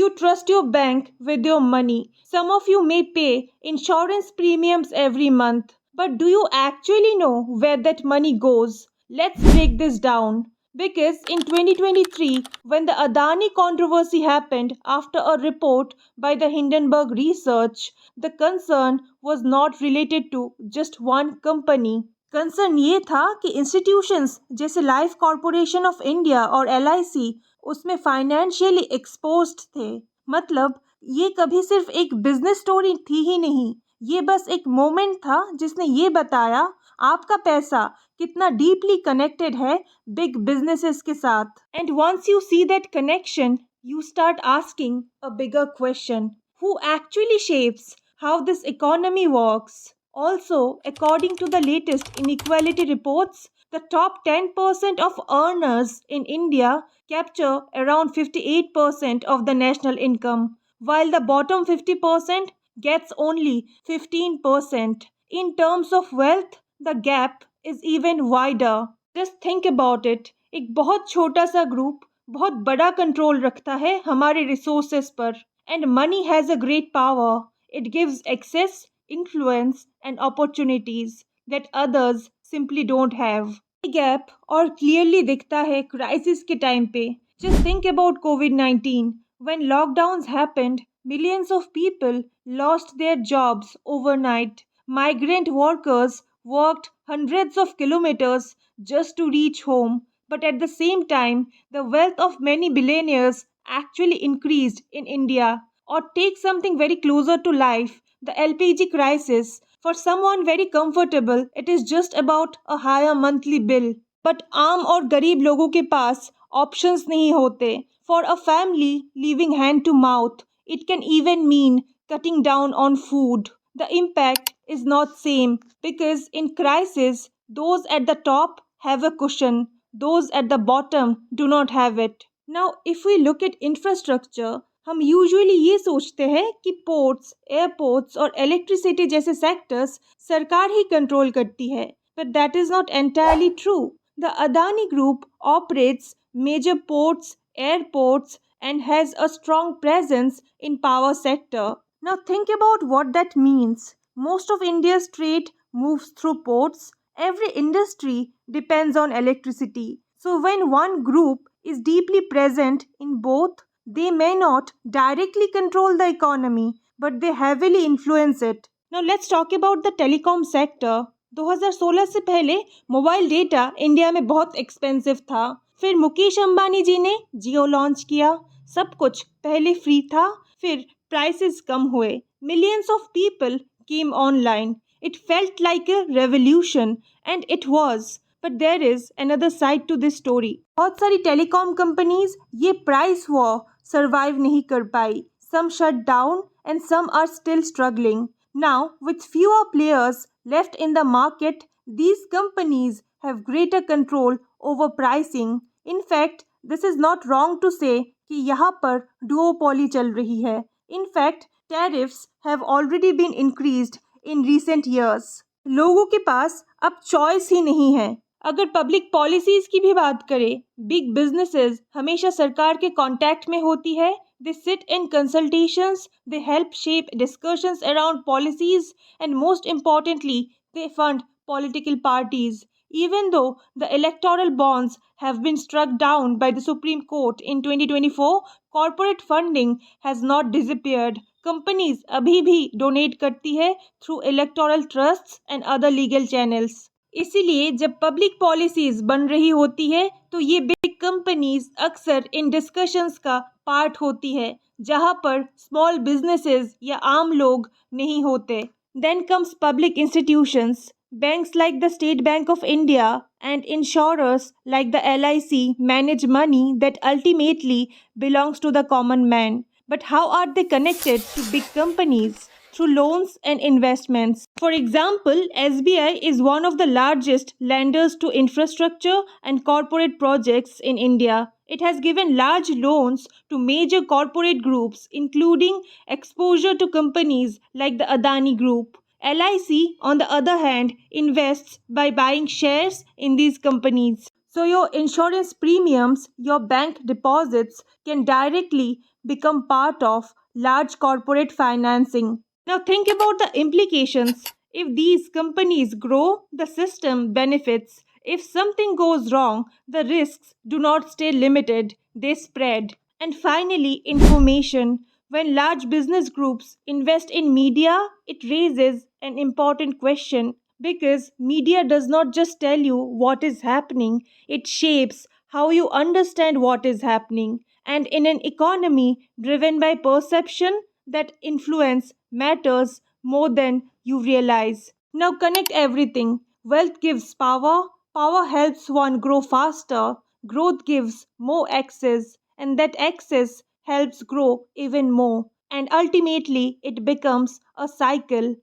You trust your bank with your money. Some of you may pay insurance premiums every month. But do you actually know where that money goes? Let's break this down. Because in 2023, when the Adani controversy happened after a report by the Hindenburg Research, the concern was not related to just one company. Concern ये था कि institutions जैसे life corporation of India और LIC उसमें financially exposed थे। मतलब ये कभी सिर्फ एक बिजनेस स्टोरी थी ही नहीं, ये बस एक मोमेंट था जिसने ये बताया आपका पैसा कितना डीपली कनेक्टेड है बिग बिजनेसेस के साथ। And once you see that connection, you start asking a bigger question, who actually shapes how this economy works. Also, according to the latest inequality reports, the top 10% of earners in India capture around 58% of the national income, while the bottom 50% gets only 15%. In terms of wealth, the gap is even wider. Just think about it. एक बहुत छोटा सा group बहुत बड़ा control रखता है हमारे resources पर, and money has a great power. It gives access, influence, and opportunities that others simply don't have. ये गैप और क्लियरली दिखता है क्राइसिस के टाइम पे। Just think about COVID-19. When lockdowns happened, millions of people lost their jobs overnight. Migrant workers worked hundreds of kilometers just to reach home. But at the same time, the wealth of many billionaires actually increased in India. Or take something very closer to life, the LPG crisis. For someone very comfortable, it is just about a higher monthly bill. But आम और गरीब लोगों के पास options नहीं होते. For a family living hand to mouth, it can even mean cutting down on food. The impact is not same because in crisis, those at the top have a cushion. Those at the bottom do not have it. Now, if we look at infrastructure, हम usually ये सोचते हैं कि ports, airports और electricity जैसे sectors सरकार ही control करती है, but that is not entirely true. The Adani group operates major ports, airports and has a strong presence in power sector. Now think about what that means. Most of India's trade moves through ports. Every industry depends on electricity. So when one group is deeply present in both, they may not directly control the economy, but they heavily influence it. Now let's talk about the telecom sector. 2016 से पहले mobile data India में बहुत expensive था। फिर मुकेश अंबानी जी ने जियो launch किया। सब कुछ पहले फ्री था, फिर प्राइसेस कम हुए। Millions of people came online. It felt like a revolution and it was. But there is another side to this story. बहुत सारी टेलीकॉम कंपनीज ये प्राइस वॉर सर्वाइव नहीं कर पाई. Some shut down and some are still struggling. Now, with fewer players left in the market, these companies have greater control over pricing. In fact, this is not wrong to say कि यहाँ पर duopoly चल रही है. In fact, tariffs have already been increased in recent years. लोगों के पास अब choice ही नहीं है. अगर पब्लिक पॉलिसीज की भी बात करें, बिग बिजनेसेस हमेशा सरकार के कांटेक्ट में होती है. They sit in consultations, they help shape discussions around policies and most importantly they fund political parties. Even though the electoral bonds have been struck down by the Supreme Court in 2024, corporate funding has not disappeared. Companies अभी भी donate करती है through electoral trusts and other legal channels. इसीलिए जब public policies बन रही होती है तो ये बिग कंपनीज अक्सर इन डिस्कशंस का पार्ट होती है जहां पर स्मॉल बिजनेसेस या आम लोग नहीं होते. Then comes public institutions. Banks like the State Bank of India and insurers like the LIC manage money that ultimately belongs to the common man. But how are they connected to big companies? Through loans and investments. For example, SBI is one of the largest lenders to infrastructure and corporate projects in India. It has given large loans to major corporate groups, including exposure to companies like the Adani Group. LIC, on the other hand, invests by buying shares in these companies. So your insurance premiums, your bank deposits can directly become part of large corporate financing. Now, think about the implications. If these companies grow, the system benefits. If something goes wrong, the risks do not stay limited, they spread. And finally, information. When large business groups invest in media, it raises an important question because media does not just tell you what is happening, it shapes how you understand what is happening. And in an economy driven by perception, that influence matters more than you realize. Now connect everything. Wealth gives power, power helps one grow faster, growth gives more access, and that access helps grow even more. And ultimately, it becomes a cycle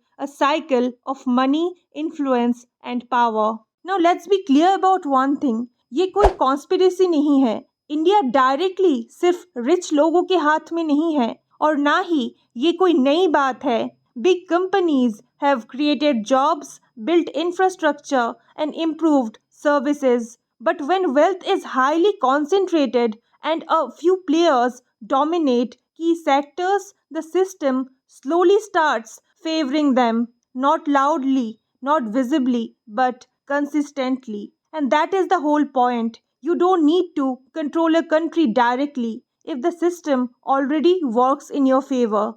of money, influence, and power. Now let's be clear about one thing. ये कोई conspiracy नहीं है. India directly सिर्फ rich लोगों के हाथ में नहीं है और ना ही ये कोई नई बात है. Big companies have created jobs, built infrastructure, and improved services. But when wealth is highly concentrated and a few players dominate key sectors, the system slowly starts favoring them, not loudly, not visibly, but consistently. And that is the whole point. You don't need to control a country directly if the system already works in your favor.